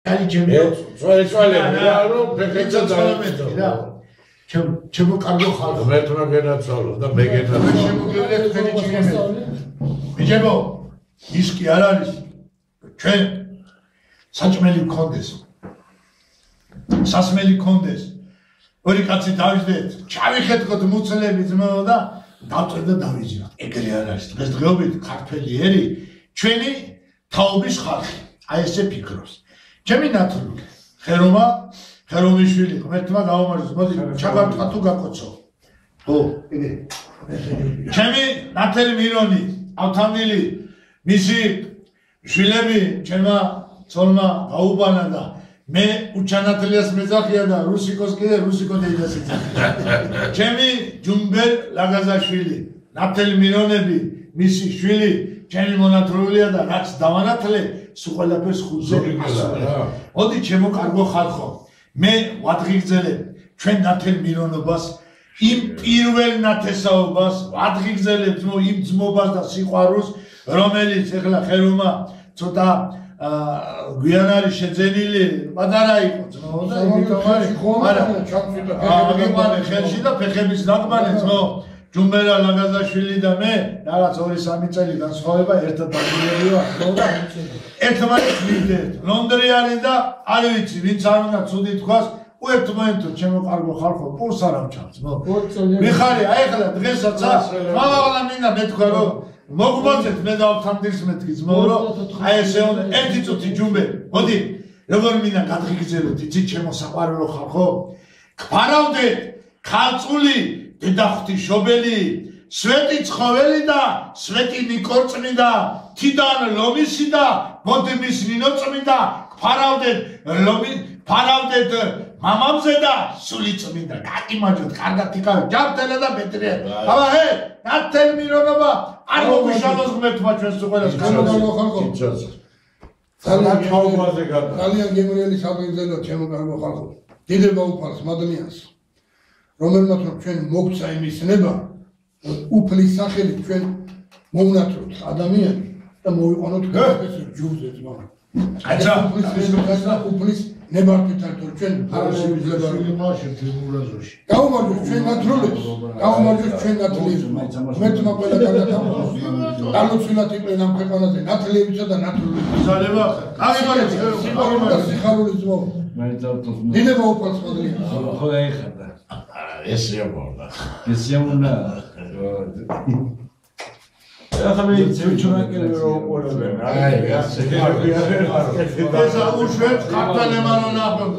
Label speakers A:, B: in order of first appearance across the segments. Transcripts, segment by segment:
A: Cari cemi.
B: Suale, no, perché c'è
A: Cemo cargo xalqo.
B: Metro genაცვალო და მე genაცვალო.
A: შემოგივლეთ თქვენი ჭირემები. ბიჭებო, ის კი არ არის ჩვენ საჭმელი გქონდეს. სასმელი გქონდეს. ორი კაცი დავიждეთ, ჩავიხეთქოთ მუცლები ძმაო და დავწერ და დავიჯეროთ. ეგრე არ არის. დღესდღეობით ქართველი ერი ჩვენი თაობის ხალხი. აი ესე ფიქრობს. ჩემი ნათლული ხერომა ხერომიშვილი ღმერთმა გაუმარჯოს. მოდი ჩაგავტყა თუ გაკოცო. ხო, იგი. ჩემი ნათელი მირონი, ავთანილი, მისი შვილები ჩემმა ცოლმა გაუბანა და მე უჩანათლიას მეძახია და რუსიკოს კიდე რუსიკო დედას ეძახია. ჩემი ჯუმბერ ლაგაზაშვილი, ნათელი მირონები, მისი შვილი, ჩემი მონათლულია და რაც დავანათლე, სულ ყველაფერს ხუზე ასრულებ. მოდი ჩემო კარგო ხალხო, მე ვადღიგზელებ ჩვენ ნათელ მირონობას, იმ პირველ ნათესაობას, ვადღიგზელებთ იმ ძმობას და სიყვარულს, რომელიც ეხლა ხერომა ცოტა გვიან არის შეძენილი, პატარა იყო ძმო და იმიტომ არის არა აგებάνε ხელში და ფეხების დაგბანე ძმო ჯუმბერა ლაგაზაშვილი და მე რაღაც 2-3 წელი განსხვავება ერთად დაგიერი ვარ და ერთმანეთს მივდეთ ლონდრიანი და არ ვიცი ვინც არ უნდა ცუდი თქვას ერთ მომენტო ჩემო კარგო ხალხო პულს არ ამჩავს ძმო მიხარი აი ახლა დღესაც მამალა მინდა მეთქვა რომ მოგმოძეთ მე დავთანდის მეთქი ძმო რომ აი ესე ერთი წუთი ჯუმბე მოდი როგორ მინდა გადღიგზელოთ იცით ჩემო საყვარელო ხალხო გვარავდეთ ქალწული დედაღვთიშობელი სვეტი ცხოველი და სვეტი ნიკორწმინდა თიდან ლომისი და მოდმის ნინოწმინდა გვარავდეთ ფარავდეთ მამამზე და სულიწმინდა გაკიმაჯოთ კარგად იკავეთ ჯაბდელა და ბეტრია აბა ჰე ნათელ მირონობა არ მოგუშალოს ღმერთმა ჩვენს ყველას გამოგალო ხალხო ძალიან გემრიელი საბრძოლო ჩემო კარგო ხალხო დიდება უფალს მადლიანს რომელმაც ჩვენ მოგცა იმის ნება უფლის სახელით ჩვენ მოუნათროთ ადამიანს და მოვიყვანოთ ეს ჯუზე ძმა აცა უფლის ნებართით ერთო ჩვენ ფარაში ვიძლება რომ გაუმარჯოს ჩვენ ნათლულებს გაუმარჯოს ჩვენ ნათლებს მეთმა ყველა გადათავაზოს დალოცვილად იყვნენ ამ ქვეყანაზე ნათლებისა და ნათლულები ზალება აღიმარეთ სიხარული ძმო დიდება უფალს მადლიანს
B: ხო ეხება ესე ამბობდა
C: ესე უნდა ახლა მე ცევჩუნაკელი რომ ყოლობენ
B: აი ეს
A: აუშვებს ქართველებმა ნახავთ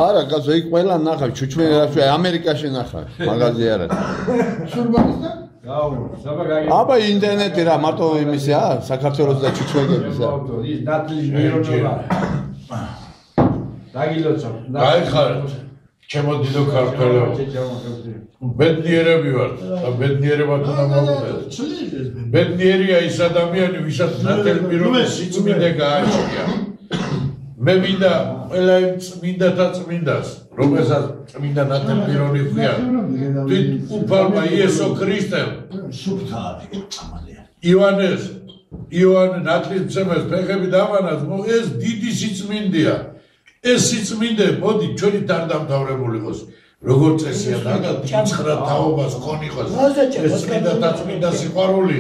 D: არა კაცო იქ ყველა ნახავ ჩუჩმე ამერიკაში ნახავ მაღაზია არა
A: სურბანისა
D: აბა ინტერნეტი რა მარტო იმისა საქართველოს და ჩუჩმეგებისა
C: ის ნათლის მირონობა დაგილოცო
B: აი ხარ ჩემო დიდო ქართველებო ბედნიერები ვართ და ბედნიერებად უნდა მოვუწევთ ბედნიერია ის ადამიანი ვისაც ნათელ მირონის სიწმინდე გააჩნია მე მინდა ყველა იმ წმინდათა წმინდას რომელსაც წმინდა ნათელ მირონი ქვია თვით უფალმა იესო ქრისტემ იოანე ნათლისმცემელს ფეხები დამანას ეს დიდი სიწმინდეა ეს სიწმინდე მოდი ჩვენით არ დამთავრებული იყოს როგორ წესია და ცხრა თაობას ქონიყოს ეს წმინდა სიყვარული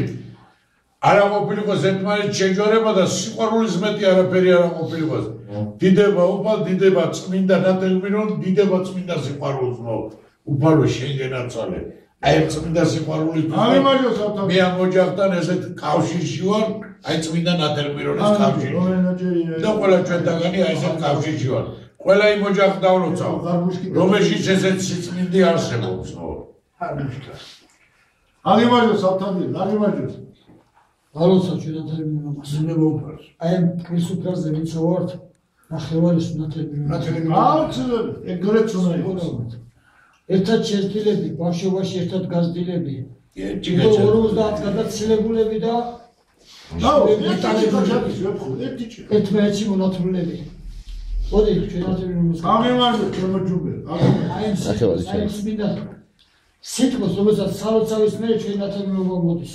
B: არ ამოფილიყოს ერთმანეთს შეჯვარება და სიყვარულის მეტი არაფერი არ ამოფილიყოს დიდება უფალ დიდება წმინდა ნათელ მირონ დიდება წმინდა სიყვარულს უფალო შეგენაცვალე აი წმინდა სიყვარულის მე ამ ოჯახთან ესეთ კავშირში ვარ აი წმინდა ნათელ მირონის კავშირში და ყველა ჩვენთაგანი აი ესეთ კავშირში ვარ ყველა იმ ოჯახს დავროცავ რომელშიც ესეთ სიწმინდე არსებობს
A: აღიმარჯოს ავთანდილ აღიმარჯოს
E: ალოცა ჩვენ ნათელი მირონობას ზნევა უფალს აი ამ ქრის უფალზე ვინც ვართ ნახევარის ნათელი
A: აუცილებლად ეგრეც უნდა იყოს
E: ერთად შეძლებები, ბავშვობაში ერთად გაზრდილები. 50 გადაცილებულები და ერთმანეთში მონათლულები. მოდი ჩვენ ნათლულებს.
A: აღიმარჯოთ ჩემო ჯუბე.
E: აი ეს მინდა სიტყვის რომელსაც სალოცავის მერე ჩვენ ნათლულობა მოდის.